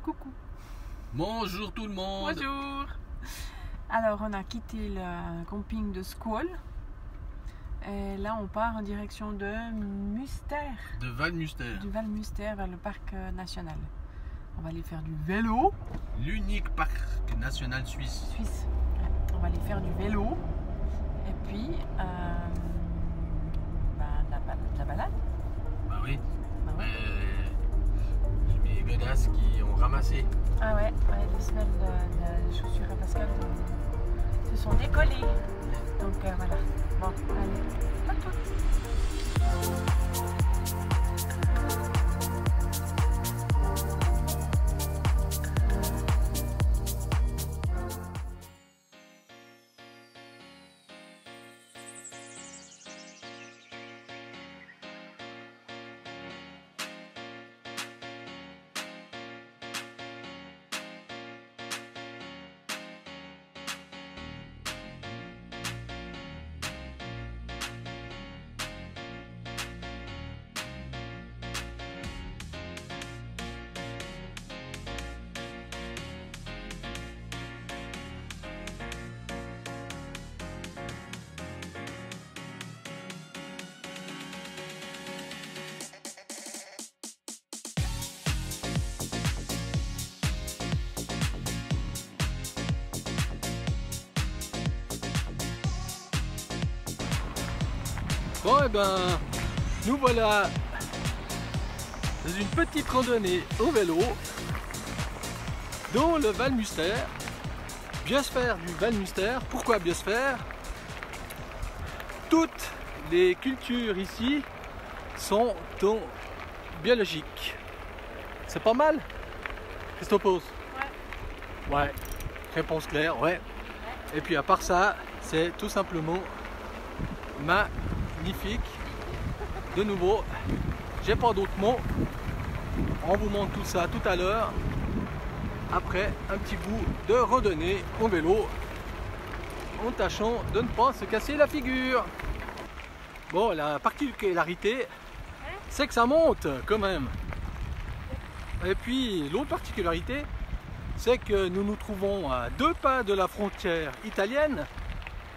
Coucou. Bonjour tout le monde. Bonjour. Alors on a quitté le camping de Squall. Et là on part en direction de Mustère. De Valmustère. Du Valmustère vers le parc national. On va aller faire du vélo. L'unique parc national suisse. Suisse. Ouais. On va aller faire du vélo. Et puis de la balade. Bah oui. Bah ouais. J'ai mes godasses qui ont ramassé. Ah ouais, les semelles de chaussures à Pascal se sont décollées. Donc voilà. Bon, allez. À toutes. Bon et ben, nous voilà dans une petite randonnée au vélo dans le Valmustère. Biosphère du Valmustère. Pourquoi biosphère? Toutes les cultures ici sont en biologique. C'est pas mal? Qu'est-ce que t'en penses? Ouais. Ouais. Réponse claire, ouais. Et puis à part ça, c'est tout simplement magnifique. De nouveau, j'ai pas d'autres mots. On vous montre tout ça tout à l'heure. Après un petit bout de randonnée en vélo, en tâchant de ne pas se casser la figure. Bon, la particularité, c'est que ça monte quand même. Et puis l'autre particularité, c'est que nous nous trouvons à 2 pas de la frontière italienne,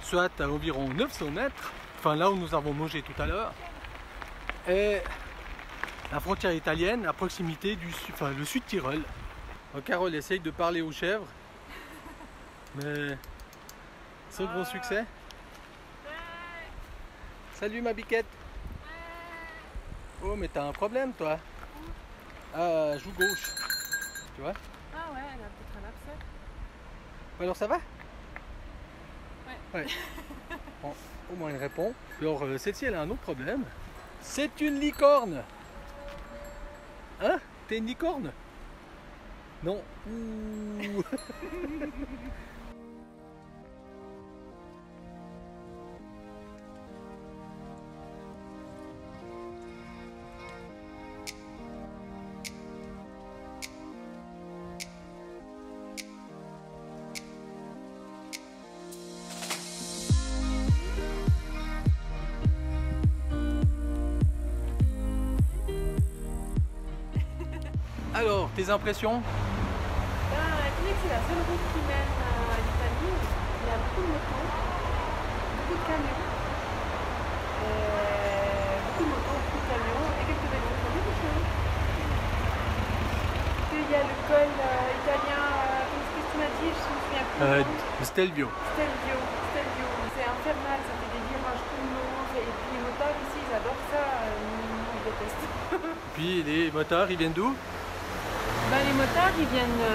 soit à environ 900 mètres, enfin là où nous avons mangé tout à l'heure, et la frontière italienne à proximité du le sud Tyrol. Donc, Carole essaye de parler aux chèvres, mais sans grand succès. Salut ma biquette. Oh mais t'as un problème toi. Ah, joue gauche, tu vois. Ah ouais, elle a peut-être un abcès. Alors ça va? Ouais. Ouais. Bon, au moins elle répond. Alors celle-ci elle a un autre problème. C'est une licorne. Hein? T'es une licorne? Non. Ouh. Alors, tes impressions? Écoutez, c'est la seule route qui mène à l'Italie. Il y a beaucoup de motos, beaucoup de camions, beaucoup de camions et quelques vélos. Il y a le col italien, qu'est-ce que tu m'as dit? Je me souviens plus. Stelvio. Stelvio. C'est infernal, ça fait des virages tout le long. Et puis les motards ici, ils adorent ça. Nous, on déteste. Puis les motards, ils viennent d'où? Ben, les motards, ils viennent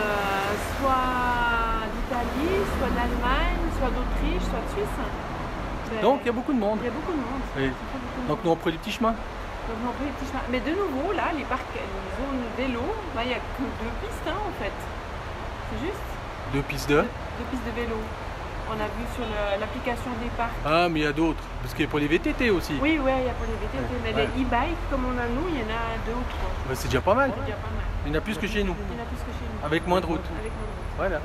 soit d'Italie, soit d'Allemagne, soit d'Autriche, soit de Suisse. Ben, Donc il y a beaucoup de monde. il y a beaucoup de monde. Oui. Donc nous on prend les petits chemins. Donc, on prend les petits chemins. Mais de nouveau, là, les parcs, les zones vélo, ben, il n'y a que 2 pistes hein, en fait. C'est juste 2 pistes de. 2 pistes de vélo. On a vu sur l'application des parcs. Ah mais il y a d'autres. Parce qu'il y a pour les VTT aussi. Oui, ouais, il y a pour les VTT. Ouais. Mais Ouais. les e-bikes, comme on a nous, il y en a 2 ou 3. Bah, c'est déjà pas mal. C'est déjà pas mal. Il y en a plus que chez nous. Il y en a plus que chez nous. Avec moins de route. Avec moins de route. Voilà.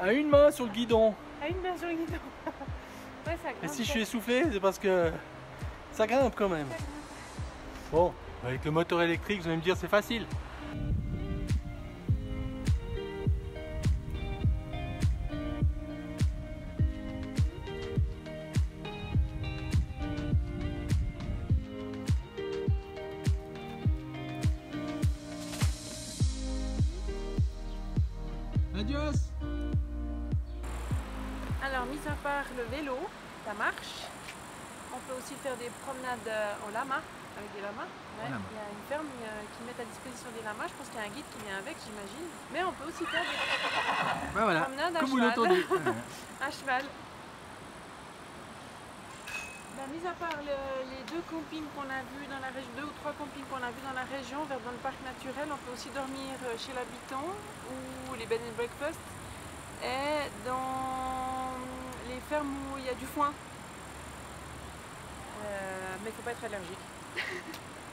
À une main sur le guidon. À une main sur le guidon. Ouais, ça grimpe. Et si je suis essoufflé, c'est parce que ça grimpe quand même. Bon, avec le moteur électrique, vous allez me dire c'est facile. Adios. Alors, mis à part le vélo, la marche, on peut aussi faire des promenades au lama, avec des lamas. Ouais, Lama. il y a une ferme qui met à disposition des lamas, je pense qu'il y a un guide qui vient avec, j'imagine. Mais on peut aussi faire des Ben voilà, promenades à comme vous cheval. l'entendez. À cheval. Ben, mis à part les deux campings qu'on a vus dans la région, 2 ou 3 campings qu'on a vus dans la région, vers dans le parc naturel, on peut aussi dormir chez l'habitant ou les bed and breakfast et dans les fermes où il y a du foin. Mais il ne faut pas être allergique.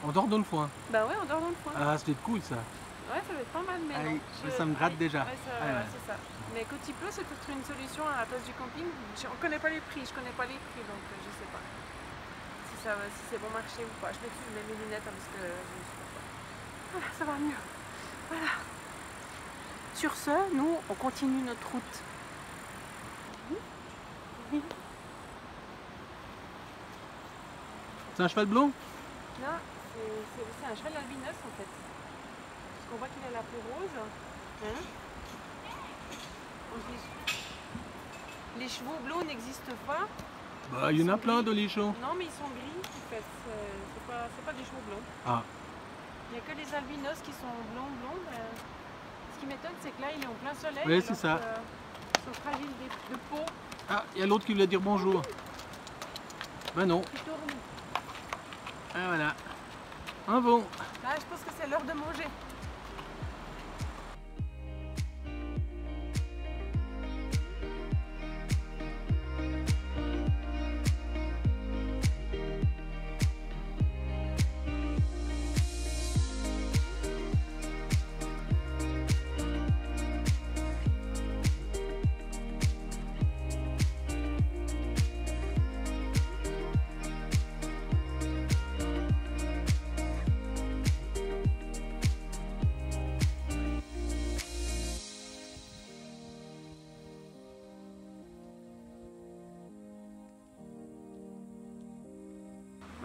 On dort dans le foin. Bah ouais, on dort dans le foin. Ah, c'était cool ça. Ouais, ça va être pas mal, mais Aïe, non. ça me gratte Aïe. déjà. Ouais, ça, Ouais. c'est ça. Mais quand il pleut, c'est peut-être une solution à la place du camping. On connaît pas les prix, je connais pas les prix, donc je sais pas si c'est bon marché ou pas. Je m'excuse, je mets mes lunettes parce que je ne supporte pas. Voilà, ça va mieux. Voilà. Sur ce, nous, on continue notre route. C'est un cheval blond? Là, c'est un cheval albinos en fait. Parce qu'on voit qu'il a la peau rose. Hein? Les chevaux bleus n'existent pas. Bah, il y en a plein de lichons. Non, mais ils sont gris en fait. C'est pas des chevaux blonds. Ah, Il n'y a que les albinos qui sont blonds. Ce qui m'étonne, c'est que là, il est en plein soleil. Oui, c'est ça. Ils sont fragiles de peau. ah, il y a l'autre qui voulait dire bonjour. Ben non. Qui tournent. Ah voilà. Un bon. Là, je pense que c'est l'heure de manger.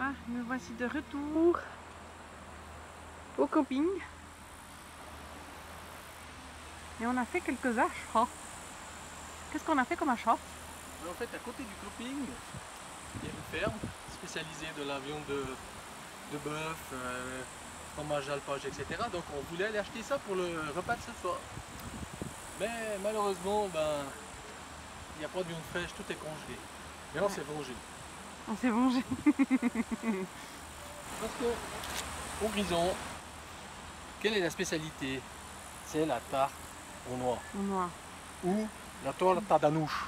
Ah, nous voici de retour au camping. Et on a fait quelques achats. Qu'est-ce qu'on a fait comme achat? En fait, à côté du camping, il y a une ferme spécialisée de la viande de bœuf, fromage alpage, etc. Donc on voulait aller acheter ça pour le repas de ce soir. Mais malheureusement, ben, il n'y a pas de viande fraîche, tout est congelé. Mais on s'est vengé. On s'est vengé. Parce que au Grison, quelle est la spécialité? C'est la tarte au noix. Au noir. Ou la torta d'anouche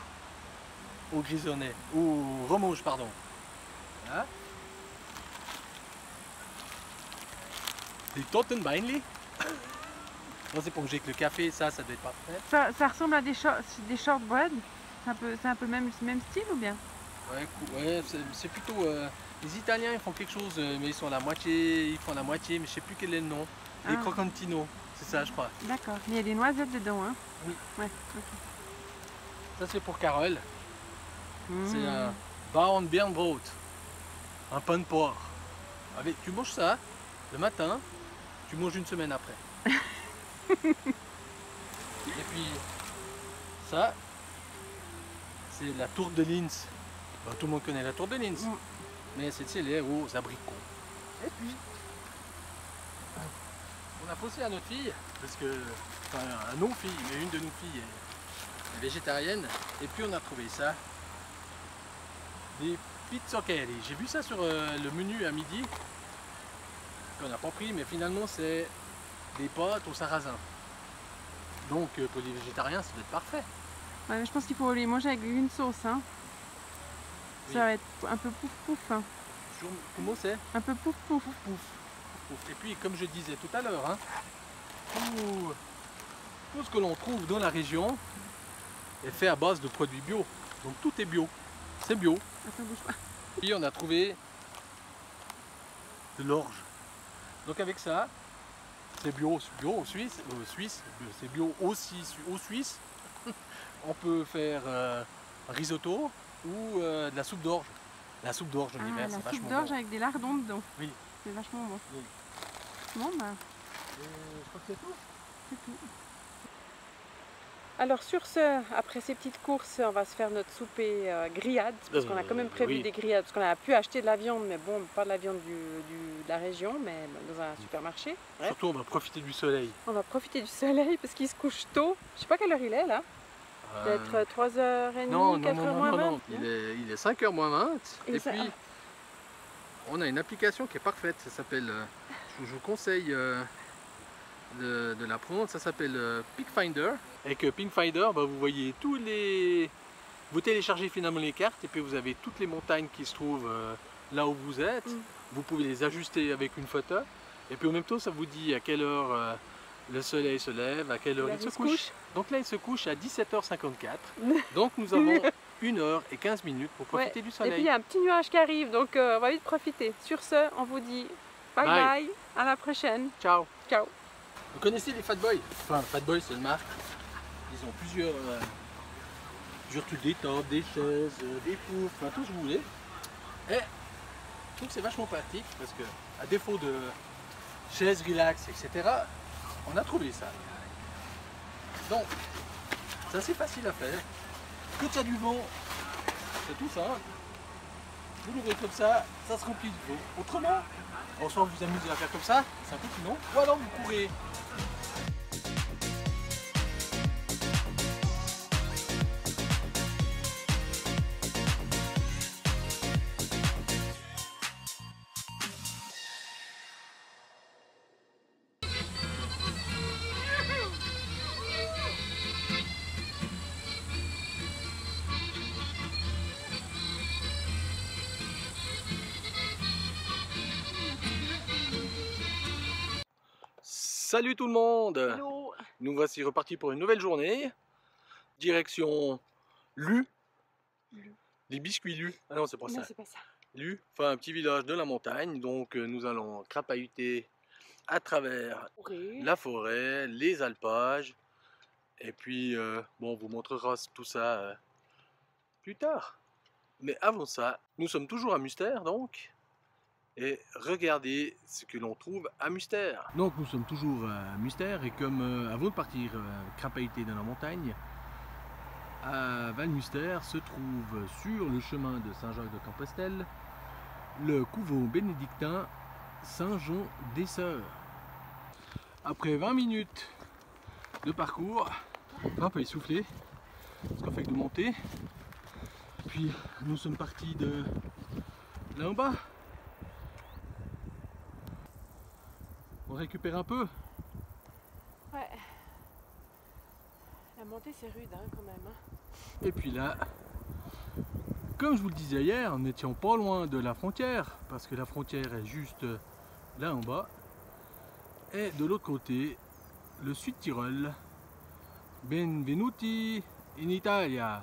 au grisonnais, ou remouche, pardon. Hein? Des Tottenbeinli. Non, c'est pour que j'ai que le café, ça doit être parfait. Ça ressemble à des shortbread. C'est un peu le même style ou bien? Ouais, ouais, c'est plutôt... les Italiens, ils font quelque chose, mais ils font la moitié, mais je sais plus quel est le nom. Les Ah. croccantino, c'est ça, je crois. D'accord. Mais il y a des noisettes dedans, hein? Oui. Ouais. Ça, c'est pour Carole. C'est Mmh. un Bauernbirnbrot, un pain de porc. Tu manges ça le matin, tu manges une semaine après. Et puis ça, c'est la tour de Linz. Bon, tout le monde connaît la tour de Linz, Mm. mais c'est celle aux abricots. Et puis, on a posé à notre fille, parce que, enfin à nos filles, mais une de nos filles est végétarienne, et puis on a trouvé ça. Des pizzoccheri. J'ai vu ça sur le menu à midi, qu'on n'a pas pris, mais finalement c'est des pâtes au sarrasin. Donc pour les végétariens, ça doit être parfait. Ouais, mais je pense qu'il faut les manger avec une sauce, hein. Oui. Ça va être un peu pouf pouf, hein. Comment c'est? Un peu pouf pouf. Et puis comme je disais tout à l'heure, hein, tout ce que l'on trouve dans la région, est fait à base de produits bio. Donc tout est bio. C'est bio. Attends, bouge pas. Puis on a trouvé de l'orge. Donc avec ça, c'est bio au Suisse, c'est bio aussi au Suisse. On peut faire un risotto ou de la soupe d'orge. La soupe d'orge en hiver, c'est vachement bon. La soupe d'orge avec des lardons dedans. Oui. C'est vachement bon. Oui. Bon, bah. Je crois que c'est tout. C'est tout. Alors sur ce, après ces petites courses, on va se faire notre souper grillade, parce qu'on a quand même prévu des grillades, parce qu'on a pu acheter de la viande, mais bon, pas de la viande de la région, mais dans un supermarché. Ouais. Surtout on va profiter du soleil. On va profiter du soleil, parce qu'il se couche tôt. Je sais pas quelle heure il est là. Peut-être 3h30, 4h moins 20. Non, il est 5h moins 20. Et puis, on a une application qui est parfaite, ça s'appelle, je vous conseille de la prendre, ça s'appelle Pickfinder. Avec Pickfinder, vous voyez tous les... Vous téléchargez finalement les cartes et puis vous avez toutes les montagnes qui se trouvent là où vous êtes. Vous pouvez les ajuster avec une photo. Et puis en même temps, ça vous dit à quelle heure le soleil se lève, à quelle heure il se couche. Donc là, il se couche à 17h54. Donc nous avons 1h15 pour profiter du soleil. Et puis il y a un petit nuage qui arrive, donc on va vite profiter. Sur ce, on vous dit bye bye, à la prochaine. Ciao. Ciao. Vous connaissez les Fat Boys? Enfin, Fat Boys, c'est une marque. Ils ont plusieurs trucs, des tables, des chaises, des poufs, enfin tout ce que vous voulez. Et je trouve que c'est vachement pratique parce que, à défaut de chaises relax, etc., on a trouvé ça. Donc, c'est assez facile à faire. Quand il y a du vent, c'est tout simple. Vous l'ouvrez comme ça se remplit de l'eau. Autrement, soit vous vous amusez à faire comme ça, c'est un peu plus long, ou alors vous courez. Salut tout le monde. Hello. Nous voici repartis pour une nouvelle journée. Direction Lu. Les biscuits Lu. Ah non, c'est pas ça. C'est pas ça. Lu, enfin un petit village de la montagne. Donc nous allons crapahuter à travers la forêt, les alpages. Et puis, bon, on vous montrera tout ça plus tard. Mais avant ça, nous sommes toujours à Mustère donc. Et regardez ce que l'on trouve à Mustère. Donc nous sommes toujours à Mustère et comme avant de partir crapahuter dans la montagne, à Valmustère se trouve sur le chemin de Saint-Jacques-de-Compostelle le couvent bénédictin Saint-Jean des Sœurs. Après 20 minutes de parcours, un peu essoufflé, parce qu'on fait que de monter. Puis nous sommes partis de là en bas. On récupère un peu. Ouais. La montée c'est rude hein, quand même. Hein. Et puis là, comme je vous le disais hier, nous n'étions pas loin de la frontière, parce que la frontière est juste là en bas. Et de l'autre côté, le Sud-Tyrol. Benvenuti in Italia.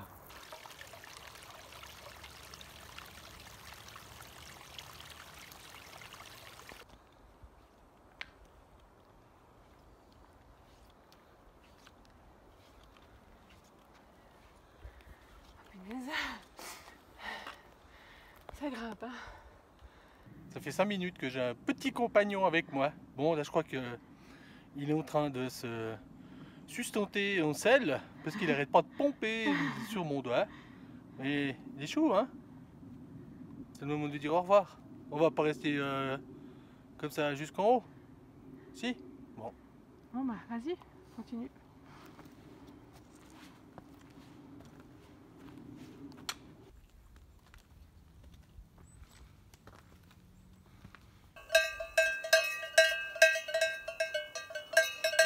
Ça grimpe hein. Ça fait 5 minutes que j'ai un petit compagnon avec moi. Bon là je crois que il est en train de se sustenter en selle parce qu'il n'arrête pas de pomper sur mon doigt. Et il est chaud hein. C'est le moment de dire au revoir. On va pas rester comme ça jusqu'en haut. Si? Bon. Bon bah vas-y, continue.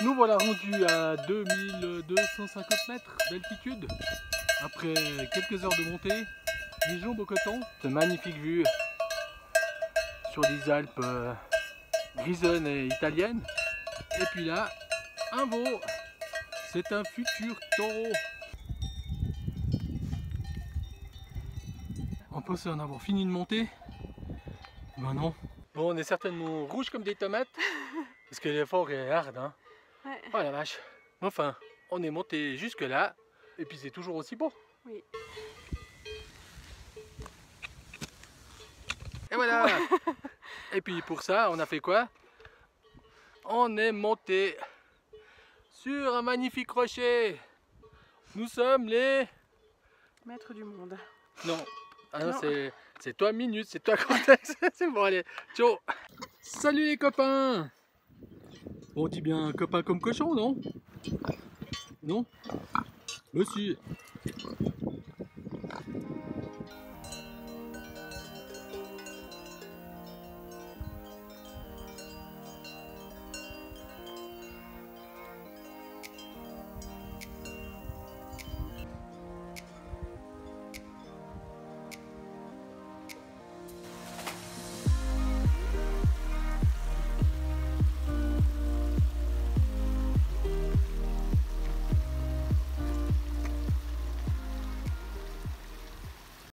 Nous voilà rendus à 2250 mètres d'altitude. Après quelques heures de montée, les jambes au coton. C'est une magnifique vue sur les Alpes grisonnes et italiennes. Et puis là, un veau. C'est un futur taureau. pensais en avoir fini de monter. Ben non. Bon, on est certainement rouge comme des tomates. Parce que l'effort est hard, hein. Ouais. Oh la vache. Enfin, on est monté jusque là. Et puis c'est toujours aussi beau. Oui. Et voilà. Et puis pour ça, on a fait quoi? On est monté sur un magnifique rocher. Nous sommes les... Maître du monde. Non, ah non, Non. c'est toi Minute, c'est toi Contexte. C'est bon, allez, ciao. Salut les copains. On dit bien copain comme cochon, non? Non? Monsieur.